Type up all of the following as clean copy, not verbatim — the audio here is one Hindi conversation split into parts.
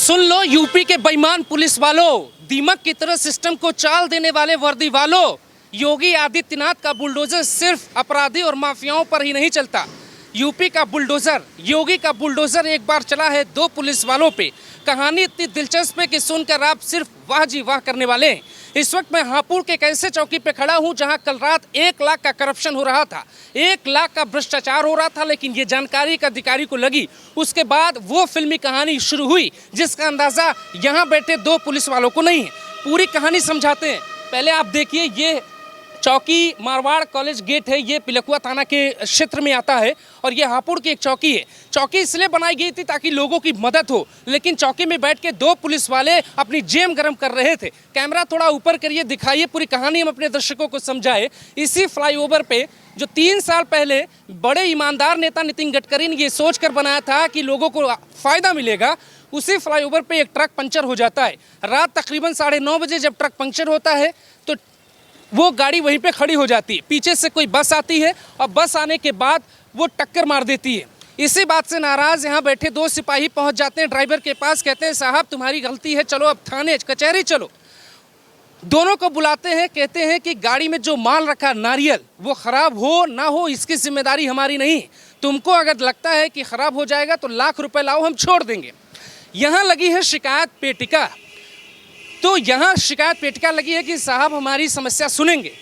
सुन लो यूपी के बेईमान पुलिस वालों, दीमक की तरह सिस्टम को चाल देने वाले वर्दी वालों, योगी आदित्यनाथ का बुलडोजर सिर्फ अपराधी और माफियाओं पर ही नहीं चलता। यूपी का बुलडोजर, योगी का बुलडोजर एक बार चला है 2 पुलिस वालों पे। कहानी इतनी दिलचस्प है कि सुनकर आप सिर्फ वाह जी वाह करने वाले हैं। इस वक्त मैं हापुड़ के एक ऐसे चौकी पे खड़ा हूं जहां कल रात 1 लाख का करप्शन हो रहा था, 1 लाख का भ्रष्टाचार हो रहा था, लेकिन ये जानकारी एक अधिकारी को लगी। उसके बाद वो फिल्मी कहानी शुरू हुई जिसका अंदाजा यहाँ बैठे 2 पुलिस वालों को नहीं है। पूरी कहानी समझाते हैं। पहले आप देखिए, ये चौकी मारवाड़ कॉलेज गेट है, ये पिलखुआ थाना के क्षेत्र में आता है और ये हापुड़ की एक चौकी है। चौकी इसलिए बनाई गई थी ताकि लोगों की मदद हो, लेकिन चौकी में बैठ के 2 पुलिस वाले अपनी जेब गर्म कर रहे थे। कैमरा थोड़ा ऊपर करिए, दिखाइए पूरी कहानी, हम अपने दर्शकों को समझाए। इसी फ्लाईओवर पे जो 3 साल पहले बड़े ईमानदार नेता नितिन गडकरी ने ये सोच कर बनाया था कि लोगों को फ़ायदा मिलेगा, उसी फ्लाईओवर पे एक ट्रक पंचर हो जाता है। रात तकरीबन 9:30 बजे जब ट्रक पंचर होता है तो वो गाड़ी वहीं पे खड़ी हो जाती है। पीछे से कोई बस आती है और बस आने के बाद वो टक्कर मार देती है। इसी बात से नाराज़ यहाँ बैठे 2 सिपाही पहुँच जाते हैं ड्राइवर के पास, कहते हैं साहब तुम्हारी गलती है, चलो अब थाने कचहरी चलो। दोनों को बुलाते हैं, कहते हैं कि गाड़ी में जो माल रखा नारियल वो ख़राब हो ना हो इसकी जिम्मेदारी हमारी नहीं। तुमको अगर लगता है कि ख़राब हो जाएगा तो लाख रुपए लाओ, हम छोड़ देंगे। यहाँ लगी है शिकायत पेटिका। तो यहाँ शिकायत पेटिका लगी है कि साहब हमारी समस्या सुनेंगे,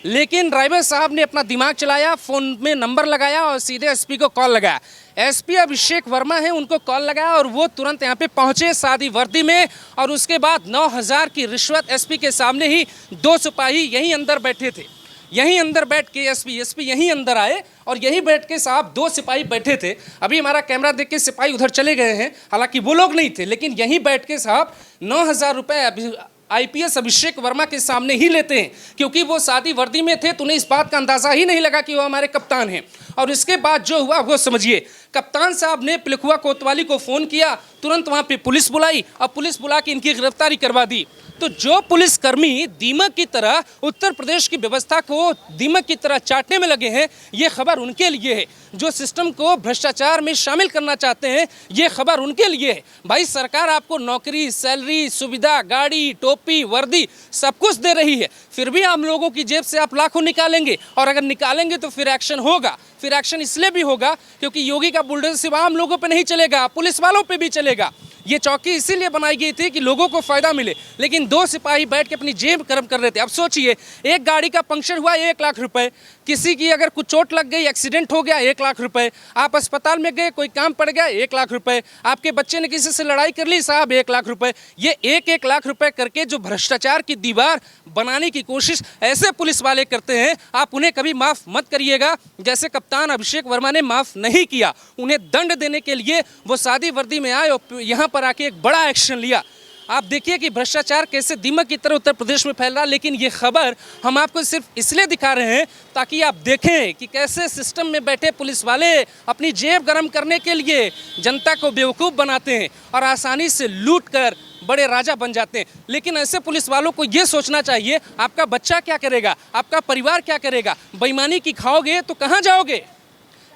लेकिन ड्राइवर साहब ने अपना दिमाग चलाया, फ़ोन में नंबर लगाया और सीधे एसपी को कॉल लगाया। एसपी अभिषेक वर्मा है, उनको कॉल लगाया और वो तुरंत यहाँ पे पहुँचे सादी वर्दी में। और उसके बाद 9,000 की रिश्वत एसपी के सामने ही 2 सिपाही यहीं अंदर बैठे थे। यहीं अंदर बैठ के एसपी यहीं अंदर आए और यहीं बैठ के साहब 2 सिपाही बैठे थे। अभी हमारा कैमरा देख के सिपाही उधर चले गए हैं, हालांकि वो लोग नहीं थे, लेकिन यहीं बैठ के साहब 9,000 रुपये आईपीएस अभिषेक वर्मा के सामने ही लेते हैं, क्योंकि वो सादी वर्दी में थे तो उन्हें इस बात का अंदाज़ा ही नहीं लगा कि वो हमारे कप्तान हैं। और इसके बाद जो हुआ वो समझिए, कप्तान साहब ने पिलखुआ कोतवाली को फ़ोन किया, तुरंत वहाँ पे पुलिस बुलाई और पुलिस बुला के इनकी गिरफ्तारी करवा दी। तो जो पुलिसकर्मी दीमक की तरह उत्तर प्रदेश की व्यवस्था को दीमक की तरह चाटने में लगे हैं, ये खबर उनके लिए है। जो सिस्टम को भ्रष्टाचार में शामिल करना चाहते हैं, ये खबर उनके लिए है। भाई सरकार आपको नौकरी, सैलरी, सुविधा, गाड़ी, टोपी, वर्दी सब कुछ दे रही है, फिर भी आम लोगों की जेब से आप लाखों निकालेंगे। और अगर निकालेंगे तो फिर एक्शन होगा। फिर एक्शन इसलिए भी होगा क्योंकि योगी का बुलडोजर सिर्फ आम लोगों पे नहीं चलेगा, पुलिस वालों पे भी चलेगा। ये चौकी इसीलिए बनाई गई थी कि लोगों को फ़ायदा मिले, लेकिन 2 सिपाही बैठ के अपनी जेब गर्म कर रहे थे। अब सोचिए, एक गाड़ी का पंक्चर हुआ 1 लाख रुपए, किसी की अगर कुछ चोट लग गई, एक्सीडेंट हो गया 1 लाख रुपए, आप अस्पताल में गए, कोई काम पड़ गया 1 लाख रुपए, आपके बच्चे ने किसी से लड़ाई कर ली साहब 1 लाख रुपए। ये 1-1 लाख रुपए करके जो भ्रष्टाचार की दीवार बनाने की कोशिश ऐसे पुलिस वाले करते हैं, आप उन्हें कभी माफ़ मत करिएगा। जैसे कप्तान अभिषेक वर्मा ने माफ़ नहीं किया, उन्हें दंड देने के लिए वो सादी वर्दी में आए और यहाँ पर आके एक बड़ा एक्शन लिया। आप देखिए कि भ्रष्टाचार कैसे दीमक की तरह उत्तर प्रदेश में फैल रहा है। लेकिन ये खबर हम आपको सिर्फ इसलिए दिखा रहे हैं ताकि आप देखें कि कैसे सिस्टम में बैठे पुलिस वाले अपनी जेब गर्म करने के लिए जनता को बेवकूफ़ बनाते हैं और आसानी से लूट कर बड़े राजा बन जाते हैं। लेकिन ऐसे पुलिस वालों को ये सोचना चाहिए, आपका बच्चा क्या करेगा, आपका परिवार क्या करेगा। बेईमानी की खाओगे तो कहाँ जाओगे।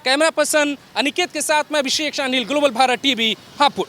कैमरा पर्सन अनिकेत के साथ मैं अभिषेक शानिल, ग्लोबल भारत टीवी, हापुड़।